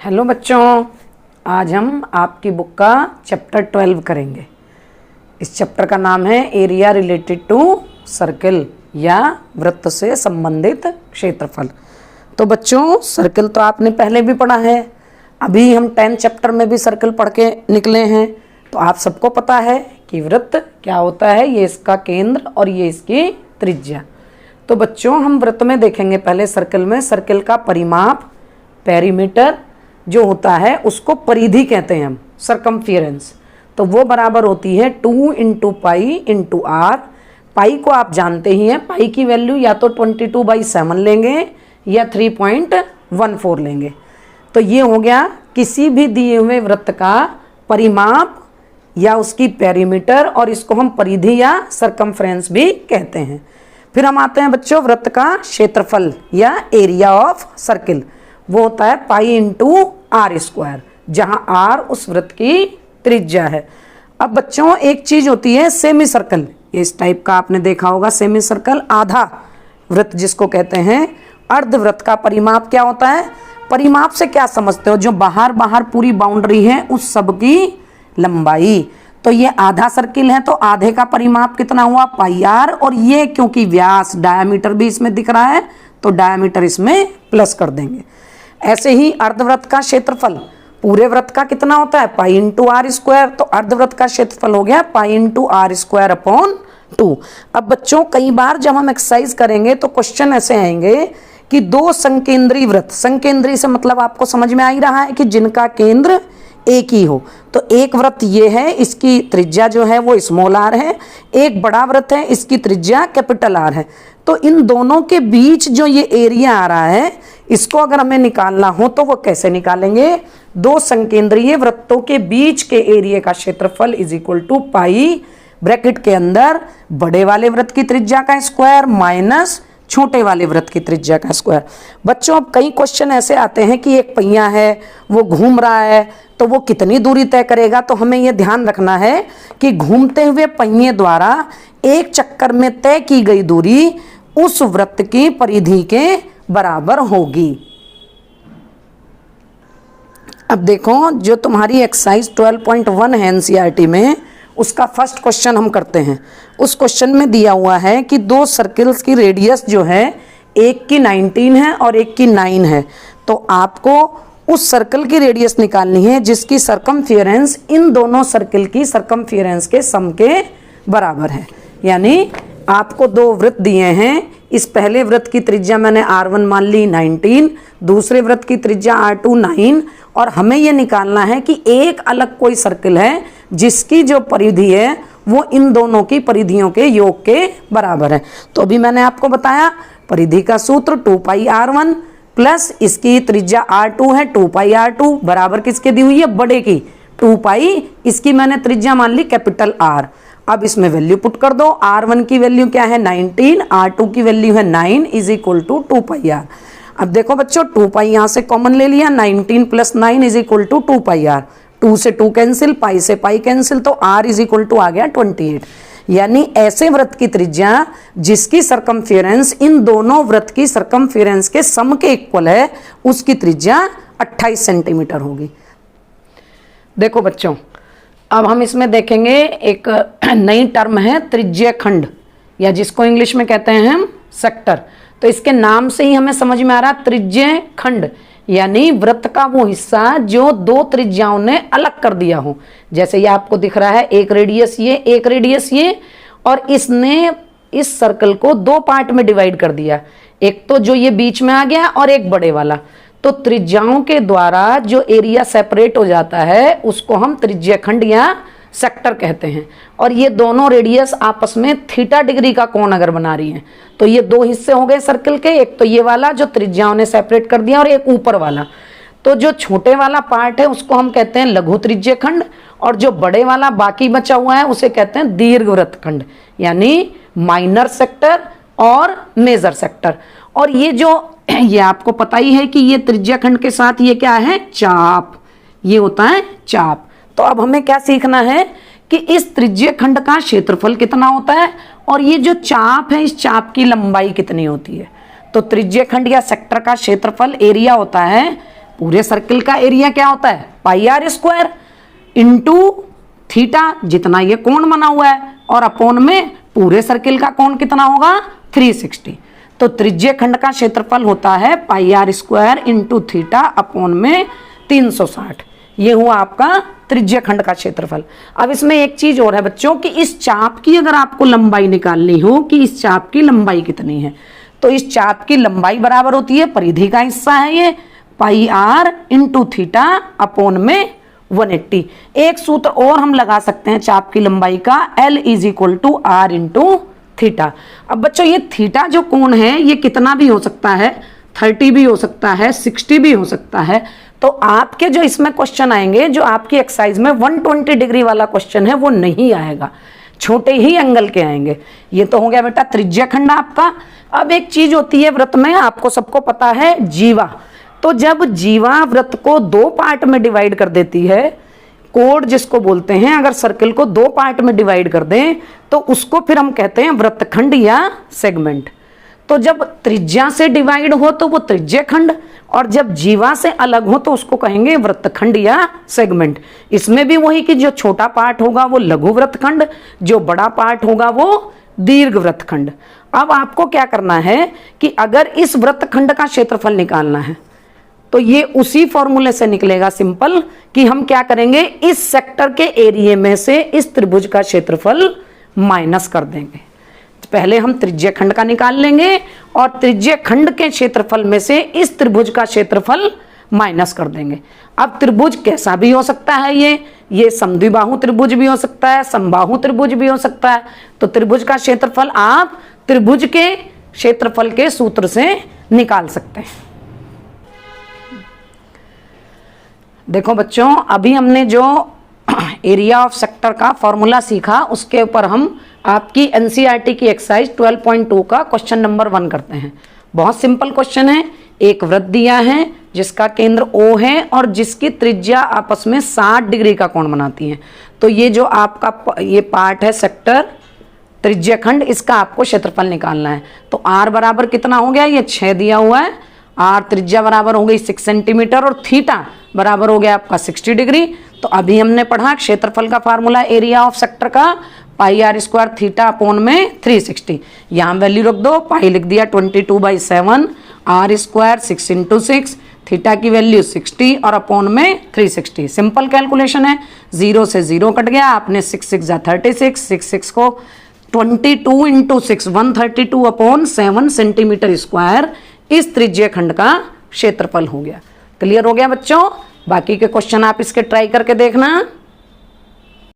Hello बच्चों, आज हम आपकी बुक का चैप्टर 12 करेंगे। इस चैप्टर का नाम है एरिया रिलेटेड टू सर्कल या वृत्त से संबंधित क्षेत्रफल। तो बच्चों, सर्कल तो आपने पहले भी पढ़ा है, अभी हम 10 चैप्टर में भी सर्कल पढ़ के निकले हैं। तो आप सबको पता है कि वृत्त क्या होता है, ये इसका केंद्र और ये इसकी त्रिज्या। तो बच्चों, हम वृत्त में देखेंगे पहले सर्कल में सर्कल का परिमाप, पेरीमीटर जो होता है उसको परिधि कहते हैं हम, सरकमफियरेंस। तो वो बराबर होती है 2 इंटू पाई इंटू आर। पाई को आप जानते ही हैं, पाई की वैल्यू या तो 22/7 लेंगे या 3.14 लेंगे। तो ये हो गया किसी भी दिए हुए वृत्त का परिमाप या उसकी पेरीमीटर, और इसको हम परिधि या सरकमफ्रेंस भी कहते हैं। फिर हम आते हैं बच्चों वृत्त का क्षेत्रफल या एरिया ऑफ सर्किल। वो होता है पाई इंटू आर स्क्वायर, जहां आर उस वृत्त की त्रिज्या है। अब बच्चों, एक चीज होती है सेमी सर्कल, इस टाइप का आपने देखा होगा सेमी सर्कल, आधा वृत्त जिसको कहते हैं। अर्धवृत्त का परिमाप क्या होता है? परिमाप से क्या समझते हो? जो बाहर बाहर पूरी बाउंड्री है उस सब की लंबाई। तो ये आधा सर्किल है, तो आधे का परिमाप कितना हुआ? पाई आर। और ये क्योंकि व्यास डायमीटर भी इसमें दिख रहा है तो डायमीटर इसमें प्लस कर देंगे। ऐसे ही अर्धवृत्त का क्षेत्रफल पूरे वृत्त का कितना होता है? Pi into r square. तो अर्धवृत्त का क्षेत्रफल हो गया pi into r square upon 2। अब बच्चों, कई बार जब हम एक्सरसाइज करेंगे तो क्वेश्चन ऐसे आएंगे कि दो संकेंद्री वृत्त, संकेंद्री से मतलब आपको समझ में आ ही रहा है कि जिनका केंद्र एक ही हो। तो एक वृत्त ये है, इसकी त्रिज्या जो है वो स्मॉल आर है, एक बड़ा वृत्त है, इसकी त्रिज्या कैपिटल आर है। तो इन दोनों के बीच जो ये एरिया आ रहा है, इसको अगर हमें निकालना हो तो वो कैसे निकालेंगे? दो संकेंद्रीय वृत्तों के बीच के एरिया का क्षेत्रफल is equal to pi, bracket के अंदर बड़े वाले वृत्त की त्रिज्या का स्क्वायर माइनस छोटे वाले वृत्त की त्रिज्या का स्क्वायर। बच्चों, अब कई क्वेश्चन ऐसे आते हैं कि एक पहिया है, वो घूम रहा है, तो वो कितनी दूरी तय करेगा? तो हमें यह ध्यान रखना है कि घूमते हुए पहिए द्वारा एक चक्कर में तय की गई दूरी उस वृत्त की परिधि के बराबर होगी। अब देखो, जो तुम्हारी एक्सरसाइज 12.1 है एनसीईआरटी में, उसका फर्स्ट क्वेश्चन हम करते हैं। उस क्वेश्चन में दिया हुआ है कि दो सर्किल्स की रेडियस जो है, एक की 19 है और एक की 9 है। तो आपको उस सर्कल की रेडियस निकालनी है जिसकी सरकमफियरेंस इन दोनों सर्किल की सरकमफियरेंस के सम के बराबर है। यानी आपको दो वृत्त दिए हैं, इस पहले वृत्त की त्रिज्या मैंने R1 मान ली 19, दूसरे वृत्त की त्रिज्या R2 9, और हमें यह निकालना है कि एक अलग कोई सर्किल है जिसकी जो परिधि है वो इन दोनों की परिधियों के योग के बराबर है। तो अभी मैंने आपको बताया परिधि का सूत्र 2 पाई R1 प्लस इसकी त्रिज्या R2 है 2 पाई R2 बराबर किसके दी हुई है? बड़े की 2 पाई, इसकी मैंने त्रिज्या मान ली कैपिटल R। अब इसमें वैल्यू पुट कर दो। R1 की वैल्यू क्या है? 19, R2 की वैल्यू है 9 is equal to 2 pi r. अब देखो बच्चों, 2 पाई यहाँ से कॉमन ले लिया, 19 plus 9 is equal to 2 pi R. 2 से 2 कैंसिल, पाई से पाई कैंसिल, तो R इज इक्वल टू आ गया 28। यानी ऐसे वृत्त की त्रिज्या जिसकी सरकमफियरेंस इन दोनों वृत्त की सरकमफियरेंस के सम के इक्वल है, उसकी त्रिज्या 28 सेंटीमीटर होगी। देखो बच्चों, अब हम इसमें देखेंगे एक नई टर्म है त्रिज्य खंड, या जिसको इंग्लिश में कहते हैं हम सेक्टर। तो इसके नाम से ही हमें समझ में आ रहा है त्रिज्य खंड, यानी वृत्त का वो हिस्सा जो दो त्रिज्याओं ने अलग कर दिया हो। जैसे ये आपको दिख रहा है, एक रेडियस ये, एक रेडियस ये, और इसने इस सर्कल को दो पार्ट में डिवाइड कर दिया, एक तो जो ये बीच में आ गया और एक बड़े वाला। तो त्रिज्याओं के द्वारा जो एरिया सेपरेट हो जाता है उसको हम त्रिज्य खंड या सेक्टर कहते हैं। और ये दोनों रेडियस आपस में थीटा डिग्री का कोण अगर बना रही हैं, तो ये दो हिस्से हो गए सर्कल के, एक तो ये वाला जो त्रिज्याओं ने सेपरेट कर दिया और एक ऊपर वाला। तो जो छोटे वाला पार्ट है उसको हम कहते हैं लघु त्रिज्य खंड, और जो बड़े वाला बाकी बचा हुआ है उसे कहते हैं दीर्घवृत्त खंड, यानी माइनर सेक्टर और मेजर सेक्टर। और ये आपको पता ही है कि ये त्रिज्या खंड के साथ ये क्या है? चाप, ये होता है चाप। तो अब हमें क्या सीखना है कि इस त्रिज्य खंड का क्षेत्रफल कितना होता है और ये जो चाप है इस चाप की लंबाई कितनी होती है। तो त्रिज्य खंड या सेक्टर का क्षेत्रफल एरिया होता है पूरे सर्किल का एरिया क्या होता है, pi r square into theta, जितना ये कोण बना हुआ है, और अपोन में पूरे सर्किल का कोण कितना होगा 360। तो त्रिज्य खंड का क्षेत्रफल होता है pi r square into theta upon में 360। ये हुआ आपका त्रिज्य खंड का क्षेत्रफल। अब इसमें एक चीज और है बच्चों कि इस चाप की अगर आपको लंबाई निकालनी हो कि इस चाप की लंबाई कितनी है, तो इस चाप की लंबाई बराबर होती है, परिधि का हिस्सा है ये, पाई आर इंटू थीटा अपोन में 180। एक सूत्र और हम लगा सकते हैं चाप की लंबाई का, L is equal to r into theta. अब बच्चों ये थीटा जो कोण है ये कितना भी हो सकता है, 30 भी हो सकता है, 60 भी हो सकता है। तो आपके जो इसमें क्वेश्चन आएंगे, जो आपकी एक्सरसाइज में 120 डिग्री वाला क्वेश्चन है वो नहीं आएगा, छोटे ही एंगल के आएंगे। ये तो हो गया बेटा त्रिज्य खंड आपका। अब एक चीज होती है वृत्त में, आपको सबको पता है, जीवा। तो जब जीवा वृत्त को दो पार्ट में डिवाइड कर देती है, कोण जिसको बोलते हैं, अगर सर्किल को दो पार्ट में डिवाइड कर दें तो उसको फिर हम कहते हैं वृत्तखंड या सेगमेंट। तो जब त्रिज्या से डिवाइड हो तो वो त्रिज्य खंड, और जब जीवा से अलग हो तो उसको कहेंगे वृत्तखंड या सेगमेंट। इसमें भी वही कि जो छोटा पार्ट होगा वो लघु वृत्तखंड, जो बड़ा पार्ट होगा वो दीर्घ वृत्तखंड। अब आपको क्या करना है कि अगर इस वृत्तखंड का क्षेत्रफल निकालना है तो ये उसी फॉर्मूले से निकलेगा सिंपल, कि हम क्या करेंगे, इस सेक्टर के एरिया में से इस त्रिभुज का क्षेत्रफल माइनस कर देंगे। पहले हम त्रिज्य खंड का निकाल लेंगे और त्रिज्य खंड के क्षेत्रफल में से इस त्रिभुज का क्षेत्रफल माइनस कर देंगे। अब त्रिभुज कैसा भी हो सकता है, ये समद्विबाहु त्रिभुज भी हो सकता है, समबाहु त्रिभुज भी हो सकता है। तो त्रिभुज का क्षेत्रफल आप त्रिभुज के क्षेत्रफल के सूत्र से निकाल सकते हैं। देखो बच्चों, अभी हमने जो एरिया ऑफ सेक्टर का फॉर्मूला सीखा उसके ऊपर हम आपकी एनसीईआरटी की एक्सरसाइज 12.2 का क्वेश्चन नंबर 1 करते हैं। बहुत सिंपल क्वेश्चन है। एक वृत्त दिया है जिसका केंद्र O है और जिसकी त्रिज्या आपस में 60 डिग्री का कोण बनाती है। तो ये जो आपका ये पार्ट है सेक्टर त्रिज्य खंड, इसका आपको क्षेत्रफल निकालना है। तो R बराबर कितना हो गया, ये 6 दिया हुआ है, R त्रिज्या बराबर हो गई 6 सेंटीमीटर और थीटा बराबर हो गया आपका 60 डिग्री। तो अभी हमने पढ़ा क्षेत्रफल का फार्मूला एरिया ऑफ सेक्टर का पाई आर स्क्वायर थीटा अपोन में 360। यहाँ वैल्यू रख दो, पाई लिख दिया 22/7, आर स्क्वायर 6 × 6, थीटा की वैल्यू 60 और अपोन में 360। सिंपल कैलकुलेशन है, 0 से 0 कट गया, आपने 6 6 जा 36, 6 को 22 × 6 132/7 सेंटीमीटर स्क्वायर इस त्रिज्य खंड का क्षेत्रफल हो गया। क्लियर हो गया बच्चों? बाकी के क्वेश्चन आप इसके ट्राई करके देखना।